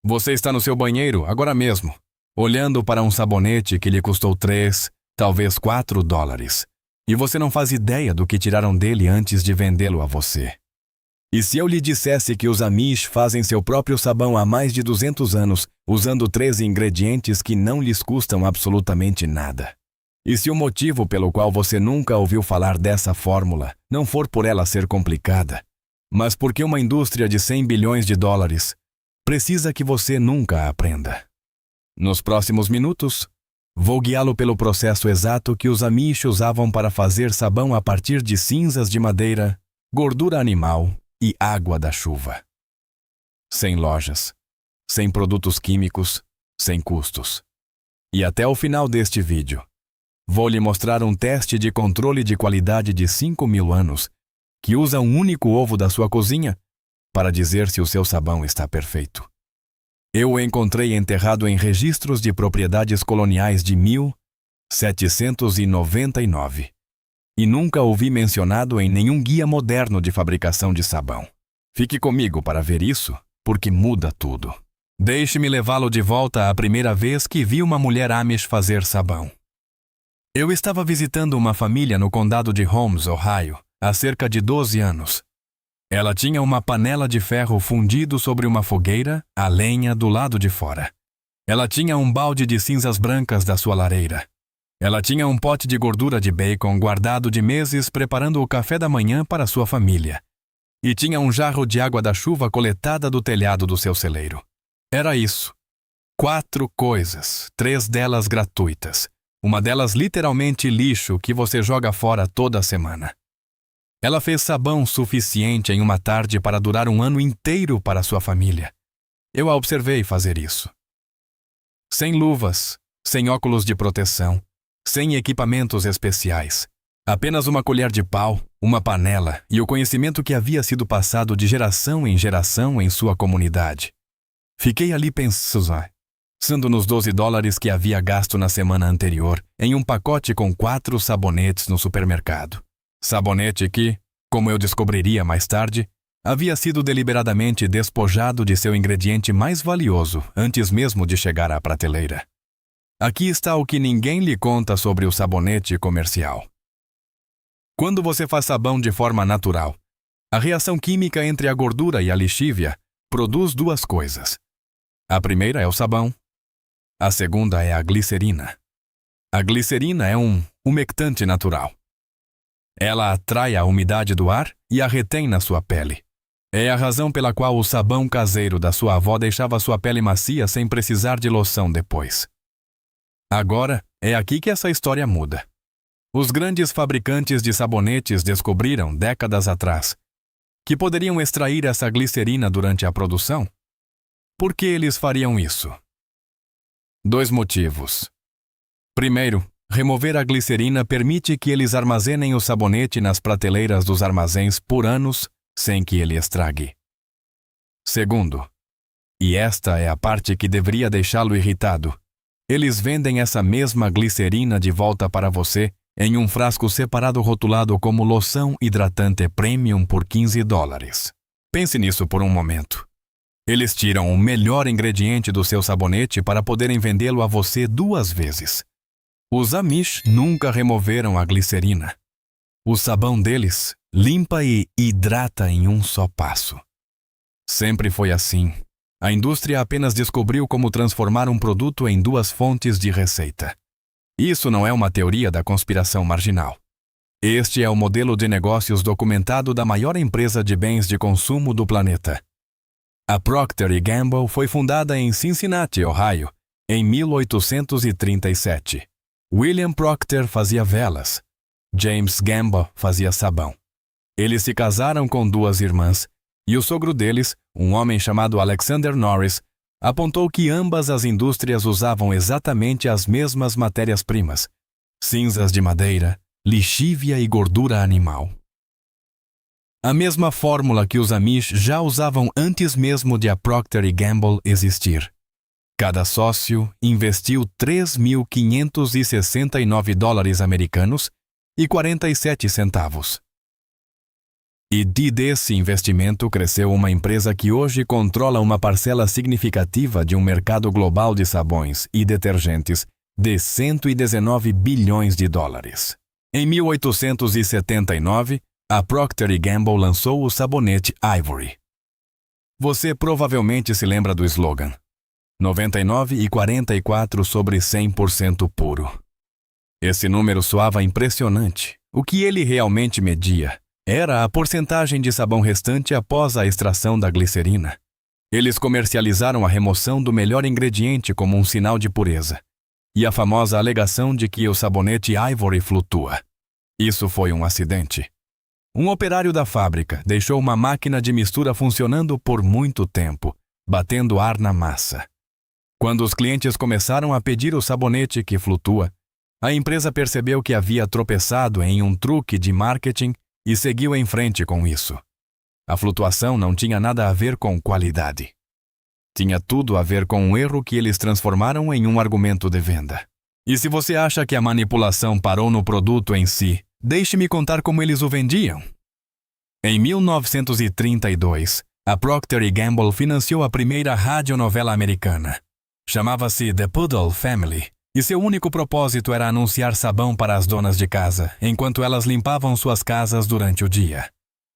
Você está no seu banheiro, agora mesmo, olhando para um sabonete que lhe custou 3, talvez 4 dólares. E você não faz ideia do que tiraram dele antes de vendê-lo a você. E se eu lhe dissesse que os Amish fazem seu próprio sabão há mais de 200 anos, usando 13 ingredientes que não lhes custam absolutamente nada? E se o motivo pelo qual você nunca ouviu falar dessa fórmula não for por ela ser complicada, mas porque uma indústria de 100 bilhões de dólares precisa que você nunca a aprenda? Nos próximos minutos, vou guiá-lo pelo processo exato que os Amish usavam para fazer sabão a partir de cinzas de madeira, gordura animal e água da chuva. Sem lojas, sem produtos químicos, sem custos. E até o final deste vídeo, vou lhe mostrar um teste de controle de qualidade de 5.000 anos que usa um único ovo da sua cozinha para dizer se o seu sabão está perfeito. Eu o encontrei enterrado em registros de propriedades coloniais de 1799 e nunca o vi mencionado em nenhum guia moderno de fabricação de sabão. Fique comigo para ver isso, porque muda tudo. Deixe-me levá-lo de volta à primeira vez que vi uma mulher Amish fazer sabão. Eu estava visitando uma família no condado de Holmes, Ohio, há cerca de 12 anos. Ela tinha uma panela de ferro fundido sobre uma fogueira, a lenha do lado de fora. Ela tinha um balde de cinzas brancas da sua lareira. Ela tinha um pote de gordura de bacon guardado de meses preparando o café da manhã para sua família. E tinha um jarro de água da chuva coletada do telhado do seu celeiro. Era isso. 4 coisas, 3 delas gratuitas. Uma delas literalmente lixo que você joga fora toda semana. Ela fez sabão suficiente em uma tarde para durar um ano inteiro para sua família. Eu a observei fazer isso. Sem luvas, sem óculos de proteção, sem equipamentos especiais. Apenas uma colher de pau, uma panela e o conhecimento que havia sido passado de geração em sua comunidade. Fiquei ali pensando nos 12 dólares que havia gasto na semana anterior em um pacote com 4 sabonetes no supermercado. Sabonete que, como eu descobriria mais tarde, havia sido deliberadamente despojado de seu ingrediente mais valioso antes mesmo de chegar à prateleira. Aqui está o que ninguém lhe conta sobre o sabonete comercial. Quando você faz sabão de forma natural, a reação química entre a gordura e a lixívia produz 2 coisas. A primeira é o sabão. A segunda é a glicerina. A glicerina é um umectante natural. Ela atrai a umidade do ar e a retém na sua pele. É a razão pela qual o sabão caseiro da sua avó deixava sua pele macia sem precisar de loção depois. Agora, é aqui que essa história muda. Os grandes fabricantes de sabonetes descobriram, décadas atrás, que poderiam extrair essa glicerina durante a produção. Por que eles fariam isso? 2 motivos. Primeiro, remover a glicerina permite que eles armazenem o sabonete nas prateleiras dos armazéns por anos sem que ele estrague. Segundo, e esta é a parte que deveria deixá-lo irritado, eles vendem essa mesma glicerina de volta para você em um frasco separado rotulado como loção hidratante premium por 15 dólares. Pense nisso por um momento. Eles tiram o melhor ingrediente do seu sabonete para poderem vendê-lo a você 2 vezes. Os Amish nunca removeram a glicerina. O sabão deles limpa e hidrata em um só passo. Sempre foi assim. A indústria apenas descobriu como transformar um produto em 2 fontes de receita. Isso não é uma teoria da conspiração marginal. Este é o modelo de negócios documentado da maior empresa de bens de consumo do planeta. A Procter & Gamble foi fundada em Cincinnati, Ohio, em 1837. William Procter fazia velas. James Gamble fazia sabão. Eles se casaram com 2 irmãs, e o sogro deles, um homem chamado Alexander Norris, apontou que ambas as indústrias usavam exatamente as mesmas matérias-primas: cinzas de madeira, lixívia e gordura animal. A mesma fórmula que os Amish já usavam antes mesmo de a Procter & Gamble existir. Cada sócio investiu 3.569 dólares americanos e 47 centavos. E desse investimento cresceu uma empresa que hoje controla uma parcela significativa de um mercado global de sabões e detergentes de 119 bilhões de dólares. Em 1879, a Procter & Gamble lançou o sabonete Ivory. Você provavelmente se lembra do slogan 99,44 sobre 100% puro. Esse número soava impressionante. O que ele realmente media era a porcentagem de sabão restante após a extração da glicerina. Eles comercializaram a remoção do melhor ingrediente como um sinal de pureza, e a famosa alegação de que o sabonete Ivory flutua. Isso foi um acidente. Um operário da fábrica deixou uma máquina de mistura funcionando por muito tempo, batendo ar na massa. Quando os clientes começaram a pedir o sabonete que flutua, a empresa percebeu que havia tropeçado em um truque de marketing e seguiu em frente com isso. A flutuação não tinha nada a ver com qualidade. Tinha tudo a ver com um erro que eles transformaram em um argumento de venda. E se você acha que a manipulação parou no produto em si, deixe-me contar como eles o vendiam. Em 1932, a Procter & Gamble financiou a primeira radionovela americana. Chamava-se The Poodle Family, e seu único propósito era anunciar sabão para as donas de casa, enquanto elas limpavam suas casas durante o dia.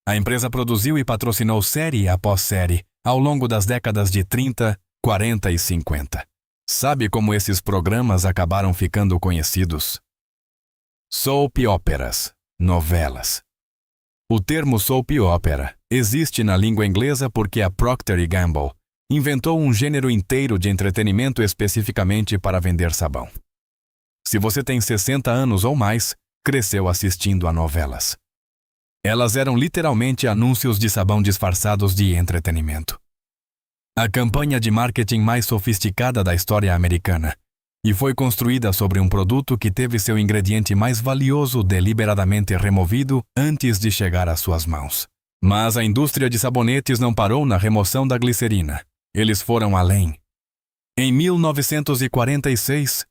A empresa produziu e patrocinou série após série, ao longo das décadas de 30, 40 e 50. Sabe como esses programas acabaram ficando conhecidos? Soap operas, novelas. O termo soap opera existe na língua inglesa porque a Procter & Gamble inventou um gênero inteiro de entretenimento especificamente para vender sabão. Se você tem 60 anos ou mais, cresceu assistindo a novelas. Elas eram literalmente anúncios de sabão disfarçados de entretenimento. A campanha de marketing mais sofisticada da história americana, e foi construída sobre um produto que teve seu ingrediente mais valioso deliberadamente removido antes de chegar às suas mãos. Mas a indústria de sabonetes não parou na remoção da glicerina. Eles foram além. Em 1946,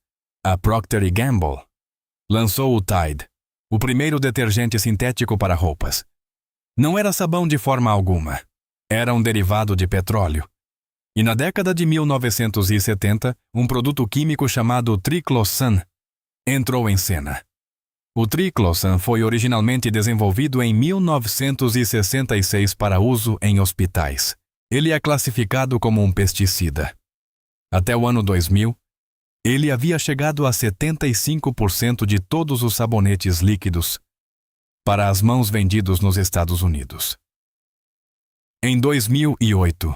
a Procter & Gamble lançou o Tide, o primeiro detergente sintético para roupas. Não era sabão de forma alguma. Era um derivado de petróleo. E na década de 1970, um produto químico chamado triclosan entrou em cena. O triclosan foi originalmente desenvolvido em 1966 para uso em hospitais. Ele é classificado como um pesticida. Até o ano 2000, ele havia chegado a 75% de todos os sabonetes líquidos para as mãos vendidos nos Estados Unidos. Em 2008,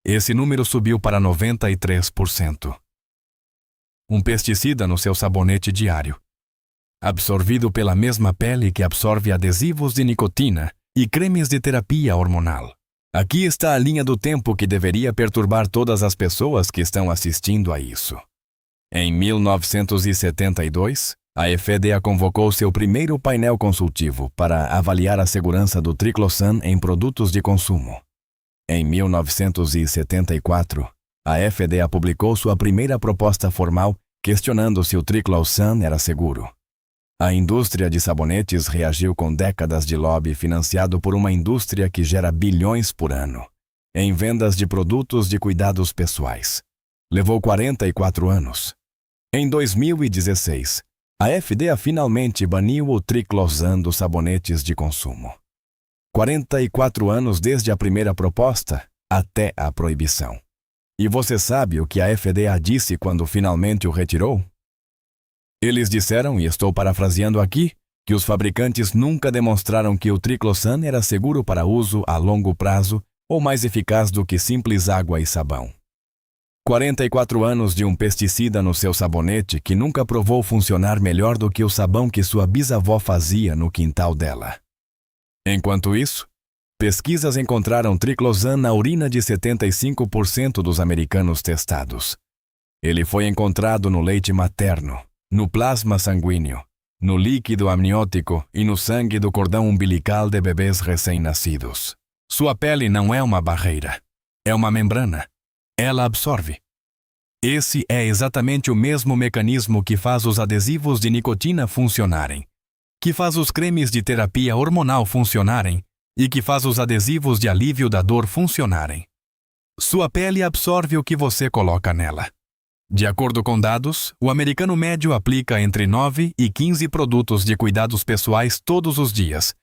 esse número subiu para 93%. Um pesticida no seu sabonete diário, absorvido pela mesma pele que absorve adesivos de nicotina e cremes de terapia hormonal. Aqui está a linha do tempo que deveria perturbar todas as pessoas que estão assistindo a isso. Em 1972, a FDA convocou seu primeiro painel consultivo para avaliar a segurança do triclosan em produtos de consumo. Em 1974, a FDA publicou sua primeira proposta formal questionando se o triclosan era seguro. A indústria de sabonetes reagiu com décadas de lobby financiado por uma indústria que gera bilhões por ano em vendas de produtos de cuidados pessoais. Levou 44 anos. Em 2016, a FDA finalmente baniu o triclosan dos sabonetes de consumo. 44 anos desde a primeira proposta até a proibição. E você sabe o que a FDA disse quando finalmente o retirou? Eles disseram, e estou parafraseando aqui, que os fabricantes nunca demonstraram que o triclosan era seguro para uso a longo prazo ou mais eficaz do que simples água e sabão. 44 anos de um pesticida no seu sabonete que nunca provou funcionar melhor do que o sabão que sua bisavó fazia no quintal dela. Enquanto isso, pesquisas encontraram triclosan na urina de 75% dos americanos testados. Ele foi encontrado no leite materno, no plasma sanguíneo, no líquido amniótico e no sangue do cordão umbilical de bebês recém-nascidos. Sua pele não é uma barreira, é uma membrana. Ela absorve. Esse é exatamente o mesmo mecanismo que faz os adesivos de nicotina funcionarem, que faz os cremes de terapia hormonal funcionarem e que faz os adesivos de alívio da dor funcionarem. Sua pele absorve o que você coloca nela. De acordo com dados, o americano médio aplica entre 9 e 15 produtos de cuidados pessoais todos os dias,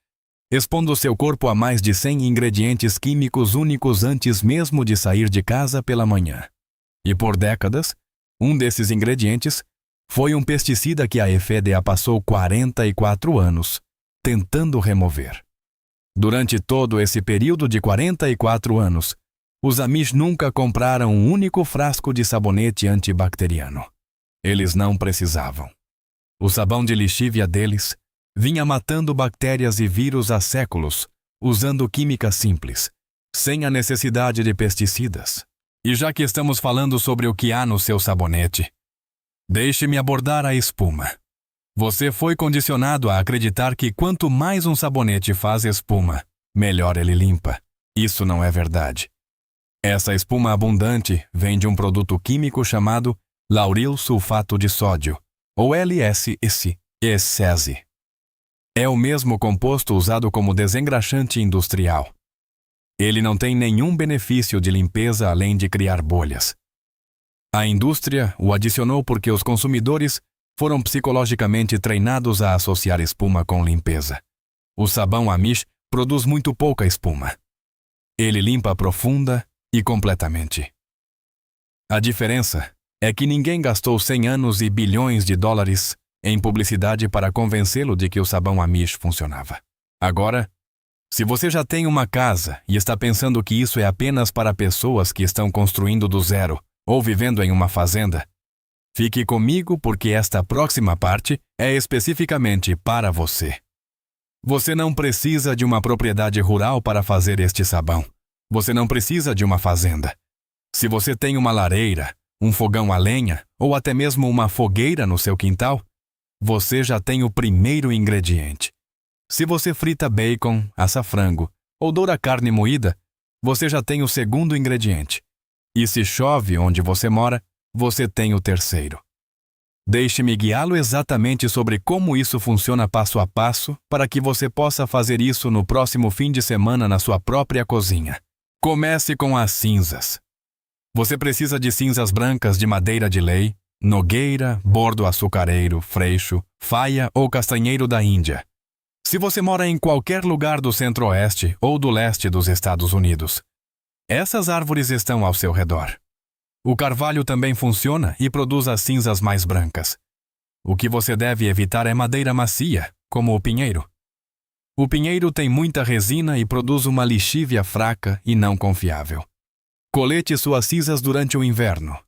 expondo seu corpo a mais de 100 ingredientes químicos únicos antes mesmo de sair de casa pela manhã. E por décadas, um desses ingredientes foi um pesticida que a FDA passou 44 anos tentando remover. Durante todo esse período de 44 anos, os Amish nunca compraram um único frasco de sabonete antibacteriano. Eles não precisavam. O sabão de lixívia deles vinha matando bactérias e vírus há séculos, usando química simples, sem a necessidade de pesticidas. E já que estamos falando sobre o que há no seu sabonete, deixe-me abordar a espuma. Você foi condicionado a acreditar que quanto mais um sabonete faz espuma, melhor ele limpa. Isso não é verdade. Essa espuma abundante vem de um produto químico chamado lauril sulfato de sódio, ou LSS. É o mesmo composto usado como desengraxante industrial. Ele não tem nenhum benefício de limpeza além de criar bolhas. A indústria o adicionou porque os consumidores foram psicologicamente treinados a associar espuma com limpeza. O sabão Amish produz muito pouca espuma. Ele limpa profunda e completamente. A diferença é que ninguém gastou 100 anos e bilhões de dólares em publicidade para convencê-lo de que o sabão Amish funcionava. Agora, se você já tem uma casa e está pensando que isso é apenas para pessoas que estão construindo do zero ou vivendo em uma fazenda, fique comigo porque esta próxima parte é especificamente para você. Você não precisa de uma propriedade rural para fazer este sabão. Você não precisa de uma fazenda. Se você tem uma lareira, um fogão a lenha ou até mesmo uma fogueira no seu quintal, você já tem o primeiro ingrediente. Se você frita bacon, assa frango ou doura carne moída, você já tem o segundo ingrediente. E se chove onde você mora, você tem o terceiro. Deixe-me guiá-lo exatamente sobre como isso funciona passo a passo para que você possa fazer isso no próximo fim de semana na sua própria cozinha. Comece com as cinzas. Você precisa de cinzas brancas de madeira de lei, nogueira, bordo açucareiro, freixo, faia ou castanheiro da Índia. Se você mora em qualquer lugar do centro-oeste ou do leste dos Estados Unidos, essas árvores estão ao seu redor. O carvalho também funciona e produz as cinzas mais brancas. O que você deve evitar é madeira macia, como o pinheiro. O pinheiro tem muita resina e produz uma lixívia fraca e não confiável. Colete suas cinzas durante o inverno.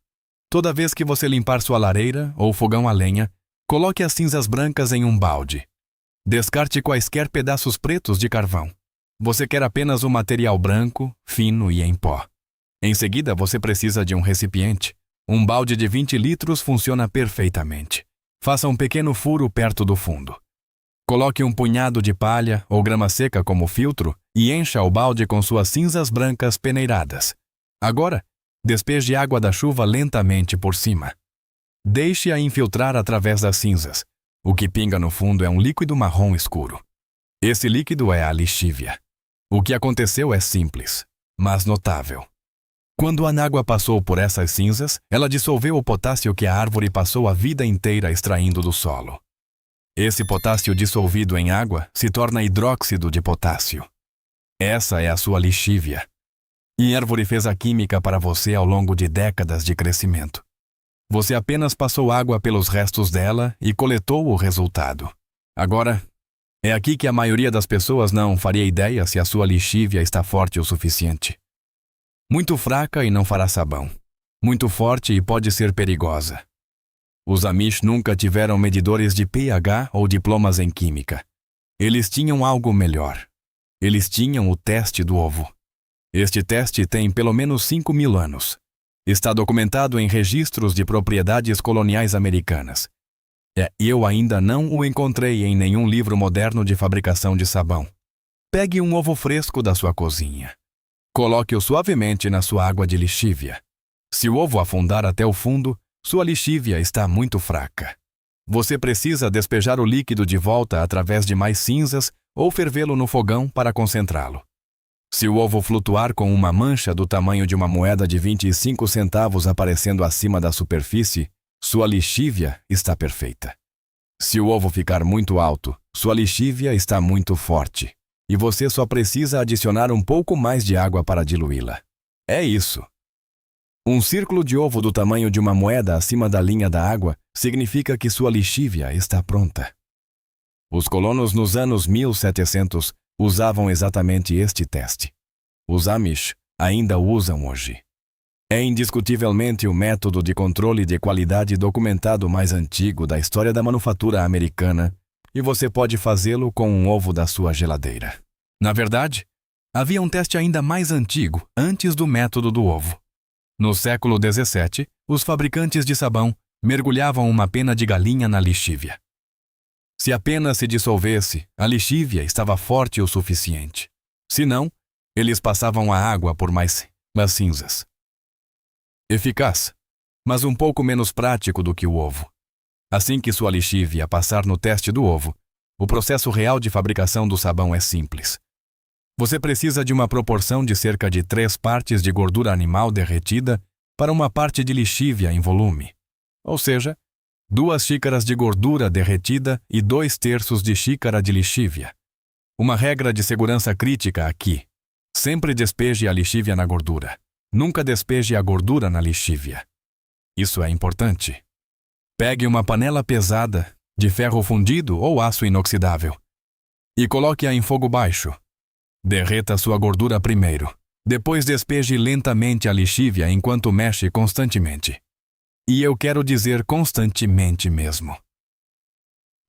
Toda vez que você limpar sua lareira ou fogão a lenha, coloque as cinzas brancas em um balde. Descarte quaisquer pedaços pretos de carvão. Você quer apenas o material branco, fino e em pó. Em seguida, você precisa de um recipiente. Um balde de 20 litros funciona perfeitamente. Faça um pequeno furo perto do fundo. Coloque um punhado de palha ou grama seca como filtro e encha o balde com suas cinzas brancas peneiradas. Agora, despeje água da chuva lentamente por cima. Deixe-a infiltrar através das cinzas. O que pinga no fundo é um líquido marrom escuro. Esse líquido é a lixívia. O que aconteceu é simples, mas notável. Quando a água passou por essas cinzas, ela dissolveu o potássio que a árvore passou a vida inteira extraindo do solo. Esse potássio dissolvido em água se torna hidróxido de potássio. Essa é a sua lixívia. E a árvore fez a química para você ao longo de décadas de crescimento. Você apenas passou água pelos restos dela e coletou o resultado. Agora, é aqui que a maioria das pessoas não faria ideia se a sua lixívia está forte o suficiente. Muito fraca e não fará sabão. Muito forte e pode ser perigosa. Os Amish nunca tiveram medidores de pH ou diplomas em química. Eles tinham algo melhor. Eles tinham o teste do ovo. Este teste tem pelo menos 5.000 anos. Está documentado em registros de propriedades coloniais americanas. Eu ainda não o encontrei em nenhum livro moderno de fabricação de sabão. Pegue um ovo fresco da sua cozinha. Coloque-o suavemente na sua água de lixívia. Se o ovo afundar até o fundo, sua lixívia está muito fraca. Você precisa despejar o líquido de volta através de mais cinzas ou fervê-lo no fogão para concentrá-lo. Se o ovo flutuar com uma mancha do tamanho de uma moeda de 25 centavos aparecendo acima da superfície, sua lixívia está perfeita. Se o ovo ficar muito alto, sua lixívia está muito forte, e você só precisa adicionar um pouco mais de água para diluí-la. É isso. Um círculo de ovo do tamanho de uma moeda acima da linha da água significa que sua lixívia está pronta. Os colonos nos anos 1700 usavam exatamente este teste. Os Amish ainda o usam hoje. É indiscutivelmente o método de controle de qualidade documentado mais antigo da história da manufatura americana, e você pode fazê-lo com um ovo da sua geladeira. Na verdade, havia um teste ainda mais antigo, antes do método do ovo. No século XVII, os fabricantes de sabão mergulhavam uma pena de galinha na lixívia. Se a pena se dissolvesse, a lixívia estava forte o suficiente. Se não, eles passavam a água por mais cinzas. Eficaz, mas um pouco menos prático do que o ovo. Assim que sua lixívia passar no teste do ovo, o processo real de fabricação do sabão é simples. Você precisa de uma proporção de cerca de 3 partes de gordura animal derretida para uma parte de lixívia em volume. Ou seja, 2 xícaras de gordura derretida e 2/3 de xícara de lixívia. Uma regra de segurança crítica aqui. Sempre despeje a lixívia na gordura. Nunca despeje a gordura na lixívia. Isso é importante. Pegue uma panela pesada, de ferro fundido ou aço inoxidável, e coloque-a em fogo baixo. Derreta sua gordura primeiro. Depois despeje lentamente a lixívia enquanto mexe constantemente. E eu quero dizer constantemente mesmo.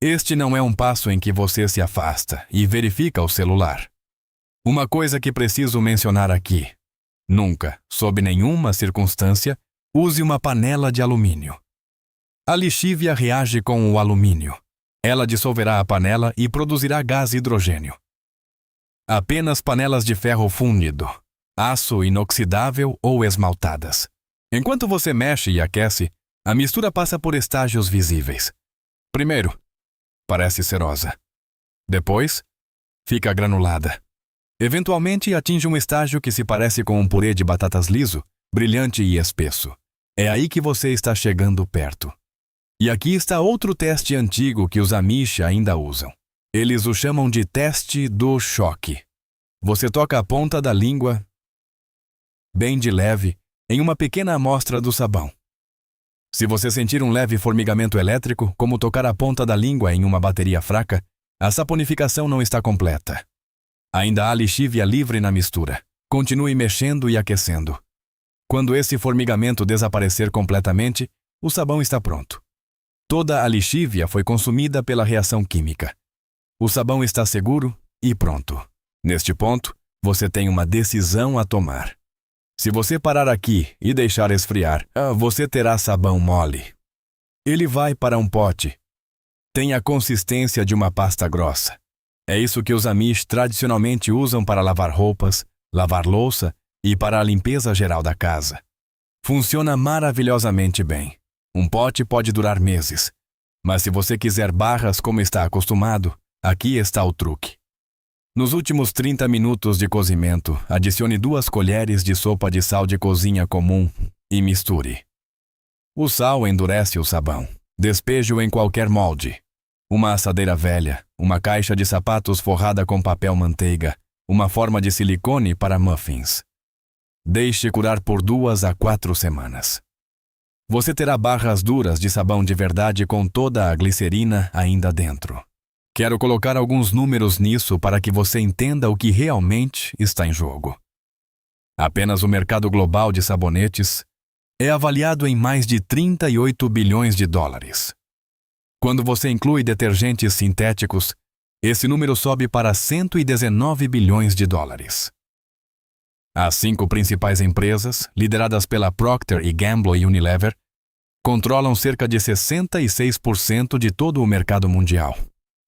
Este não é um passo em que você se afasta e verifica o celular. Uma coisa que preciso mencionar aqui. Nunca, sob nenhuma circunstância, use uma panela de alumínio. A lixívia reage com o alumínio. Ela dissolverá a panela e produzirá gás hidrogênio. Apenas panelas de ferro fundido, aço inoxidável ou esmaltadas. Enquanto você mexe e aquece, a mistura passa por estágios visíveis. Primeiro, parece cerosa. Depois, fica granulada. Eventualmente atinge um estágio que se parece com um purê de batatas liso, brilhante e espesso. É aí que você está chegando perto. E aqui está outro teste antigo que os Amish ainda usam. Eles o chamam de teste do choque. Você toca a ponta da língua, bem de leve, em uma pequena amostra do sabão. Se você sentir um leve formigamento elétrico, como tocar a ponta da língua em uma bateria fraca, a saponificação não está completa. Ainda há lixívia livre na mistura. Continue mexendo e aquecendo. Quando esse formigamento desaparecer completamente, o sabão está pronto. Toda a lixívia foi consumida pela reação química. O sabão está seguro e pronto. Neste ponto, você tem uma decisão a tomar. Se você parar aqui e deixar esfriar, você terá sabão mole. Ele vai para um pote. Tem a consistência de uma pasta grossa. É isso que os Amish tradicionalmente usam para lavar roupas, lavar louça e para a limpeza geral da casa. Funciona maravilhosamente bem. Um pote pode durar meses. Mas se você quiser barras como está acostumado, aqui está o truque. Nos últimos 30 minutos de cozimento, adicione 2 colheres de sopa de sal de cozinha comum e misture. O sal endurece o sabão. Despeje-o em qualquer molde. Uma assadeira velha, uma caixa de sapatos forrada com papel manteiga, uma forma de silicone para muffins. Deixe curar por 2 a 4 semanas. Você terá barras duras de sabão de verdade com toda a glicerina ainda dentro. Quero colocar alguns números nisso para que você entenda o que realmente está em jogo. Apenas o mercado global de sabonetes é avaliado em mais de 38 bilhões de dólares. Quando você inclui detergentes sintéticos, esse número sobe para 119 bilhões de dólares. As 5 principais empresas, lideradas pela Procter & Gamble e Unilever, controlam cerca de 66% de todo o mercado mundial.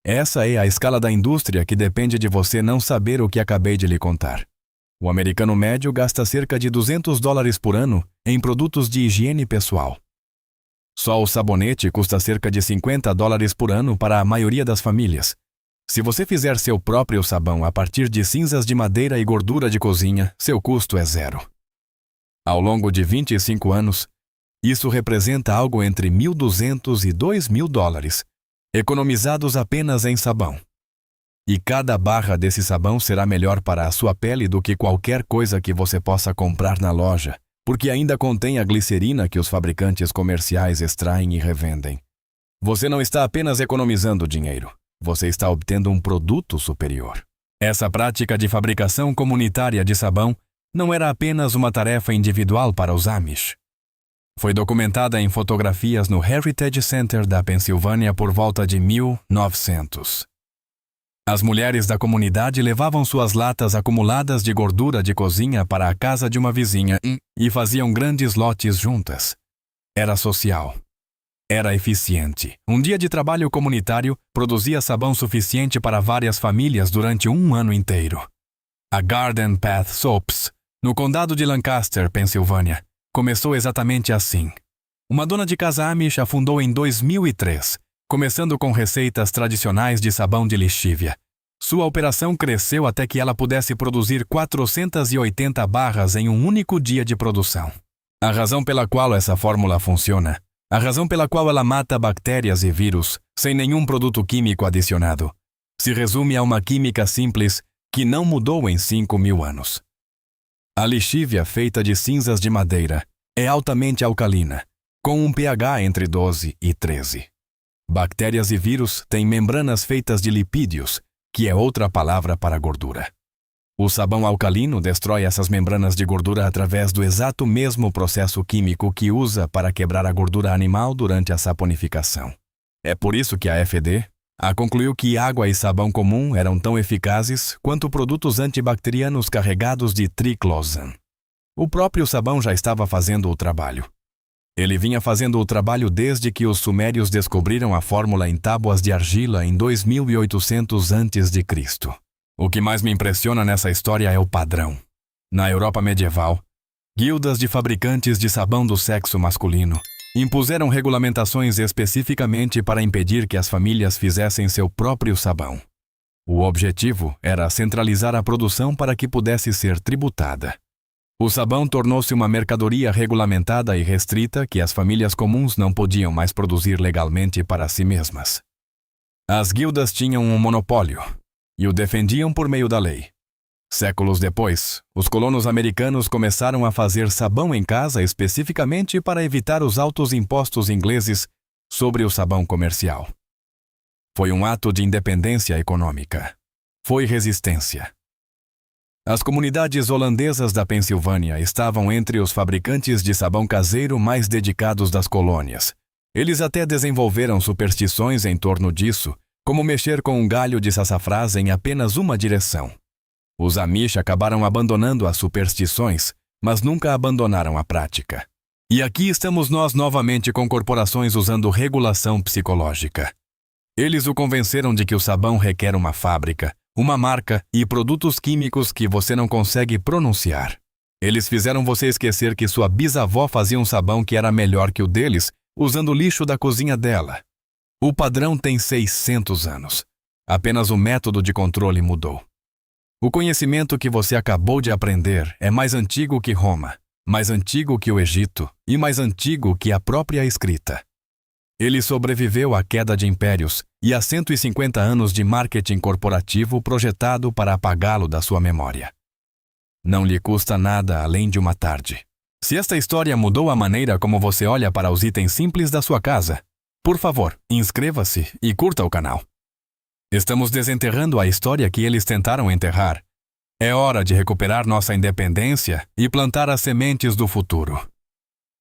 Essa é a escala da indústria que depende de você não saber o que acabei de lhe contar. O americano médio gasta cerca de $200 por ano em produtos de higiene pessoal. Só o sabonete custa cerca de $50 por ano para a maioria das famílias, Se você fizer seu próprio sabão a partir de cinzas de madeira e gordura de cozinha, seu custo é zero. Ao longo de 25 anos, isso representa algo entre $1.200 e $2.000, economizados apenas em sabão. E cada barra desse sabão será melhor para a sua pele do que qualquer coisa que você possa comprar na loja, porque ainda contém a glicerina que os fabricantes comerciais extraem e revendem. Você não está apenas economizando dinheiro, você está obtendo um produto superior. Essa prática de fabricação comunitária de sabão não era apenas uma tarefa individual para os Amish. Foi documentada em fotografias no Heritage Center da Pensilvânia por volta de 1900. As mulheres da comunidade levavam suas latas acumuladas de gordura de cozinha para a casa de uma vizinha e faziam grandes lotes juntas. Era social. Era eficiente. Um dia de trabalho comunitário produzia sabão suficiente para várias famílias durante um ano inteiro. A Garden Path Soaps, no condado de Lancaster, Pensilvânia, começou exatamente assim. Uma dona de casa Amish a fundou em 2003, começando com receitas tradicionais de sabão de lixívia. Sua operação cresceu até que ela pudesse produzir 480 barras em um único dia de produção. A razão pela qual essa fórmula funciona, a razão pela qual ela mata bactérias e vírus sem nenhum produto químico adicionado, se resume a uma química simples que não mudou em 5.000 anos. A lixívia feita de cinzas de madeira é altamente alcalina, com um pH entre 12 e 13. Bactérias e vírus têm membranas feitas de lipídios, que é outra palavra para gordura. O sabão alcalino destrói essas membranas de gordura através do exato mesmo processo químico que usa para quebrar a gordura animal durante a saponificação. É por isso que a FDA concluiu que água e sabão comum eram tão eficazes quanto produtos antibacterianos carregados de triclosan. O próprio sabão já estava fazendo o trabalho. Ele vinha fazendo o trabalho desde que os sumérios descobriram a fórmula em tábuas de argila em 2800 a.C. O que mais me impressiona nessa história é o padrão. Na Europa medieval, guildas de fabricantes de sabão do sexo masculino impuseram regulamentações especificamente para impedir que as famílias fizessem seu próprio sabão. O objetivo era centralizar a produção para que pudesse ser tributada. O sabão tornou-se uma mercadoria regulamentada e restrita que as famílias comuns não podiam mais produzir legalmente para si mesmas. As guildas tinham um monopólio e o defendiam por meio da lei. Séculos depois, os colonos americanos começaram a fazer sabão em casa especificamente para evitar os altos impostos ingleses sobre o sabão comercial. Foi um ato de independência econômica. Foi resistência. As comunidades holandesas da Pensilvânia estavam entre os fabricantes de sabão caseiro mais dedicados das colônias. Eles até desenvolveram superstições em torno disso, como mexer com um galho de sassafrás em apenas uma direção. Os Amish acabaram abandonando as superstições, mas nunca abandonaram a prática. E aqui estamos nós novamente com corporações usando regulação psicológica. Eles o convenceram de que o sabão requer uma fábrica, uma marca e produtos químicos que você não consegue pronunciar. Eles fizeram você esquecer que sua bisavó fazia um sabão que era melhor que o deles, usando o lixo da cozinha dela. O padrão tem 600 anos. Apenas o método de controle mudou. O conhecimento que você acabou de aprender é mais antigo que Roma, mais antigo que o Egito e mais antigo que a própria escrita. Ele sobreviveu à queda de impérios e a 150 anos de marketing corporativo projetado para apagá-lo da sua memória. Não lhe custa nada além de uma tarde. Se esta história mudou a maneira como você olha para os itens simples da sua casa, por favor, inscreva-se e curta o canal. Estamos desenterrando a história que eles tentaram enterrar. É hora de recuperar nossa independência e plantar as sementes do futuro.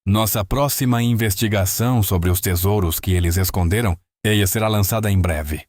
Nossa próxima investigação sobre os tesouros que eles esconderam será lançada em breve.